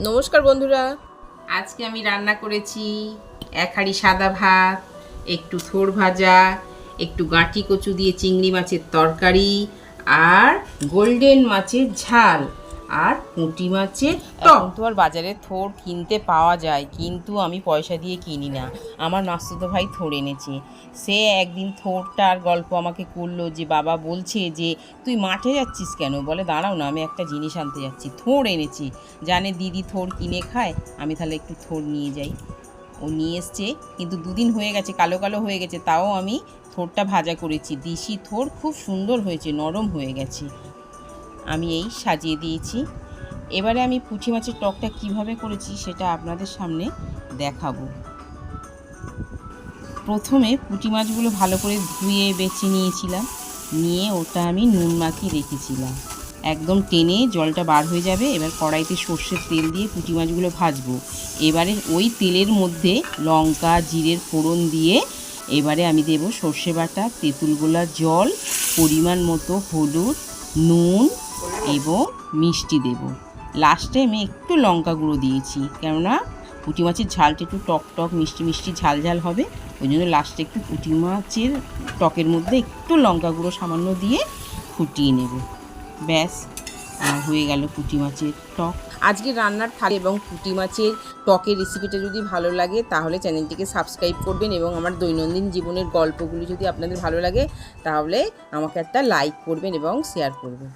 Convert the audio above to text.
নমস্কার বন্ধুরা, আজকে আমি রান্না করেছি এক হাঁড়ি সাদা ভাত, একটু থোড় ভাজা, একটু গাঁটি কচু দিয়ে চিংড়ি মাছের তরকারি, আর গোল্ডেন মাছের ঝাল, আর পুঁটি মাছের টক। তো আর বাজারে থোড় কিনতে পাওয়া যায়, কিন্তু আমি পয়সা দিয়ে কিনি না। আমার মাসতুতো ভাই থোড় এনেছে। সে একদিন থোড়টার গল্প আমাকে করলো যে বাবা বলছে যে তুই মাঠে যাচ্ছিস কেন? বলে দাঁড়াও না, আমি একটা জিনিস আনতে যাচ্ছি। থোড় এনেছি, জানে দিদি থোড় কিনে খায়, আমি তাহলে একটু থোড় নিয়ে যাই। ও নিয়ে এসছে, কিন্তু দুদিন হয়ে গেছে, কালো কালো হয়ে গেছে, তাও আমি থোড়টা ভাজা করেছি। দেশি থোড় খুব সুন্দর হয়েছে, নরম হয়ে গেছে। আমি এই সাজিয়ে দিয়েছি। এবারে আমি পুঁটি মাছের টকটা কিভাবে করেছি সেটা আপনাদের সামনে দেখাবো। প্রথমে পুঁটি মাছগুলো ভালো করে ধুয়ে বেছে নিয়েছিলাম, নিয়ে ওটা আমি নুন মাখিয়ে রেখেছিলাম। একদম টেনে জলটা বার হয়ে যাবে। এবার কড়াইতে সর্ষের তেল দিয়ে পুঁটি মাছগুলো ভাজবো। এবারে ওই তেলের মধ্যে লঙ্কা জিরের ফোড়ন দিয়ে এবারে আমি দেব সর্ষে বাটা, তেঁতুল গোলার জল, পরিমাণ মতো হলুদ, নুন এবং মিষ্টি দেব। লাস্টে আমি একটু লঙ্কা গুঁড়ো দিয়েছি, কেননা পুঁটি মাছের ঝালটা একটু টক টক মিষ্টি মিষ্টি ঝাল ঝাল হবে, ওই জন্য লাস্টে একটু পুঁটি মাছের টকের মধ্যে একটু লঙ্কা গুঁড়ো সামান্য দিয়ে ফুটিয়ে নেব। ব্যাস, হয়ে গেল পুঁটি মাছের টক। আজকে রান্নার থালি এবং পুঁটি মাছের টকের রেসিপিটা যদি ভালো লাগে তাহলে চ্যানেলটিকে সাবস্ক্রাইব করবেন, এবং আমার দৈনন্দিন জীবনের গল্পগুলি যদি আপনাদের ভালো লাগে তাহলে আমাকে একটা লাইক করবেন এবং শেয়ার করবেন।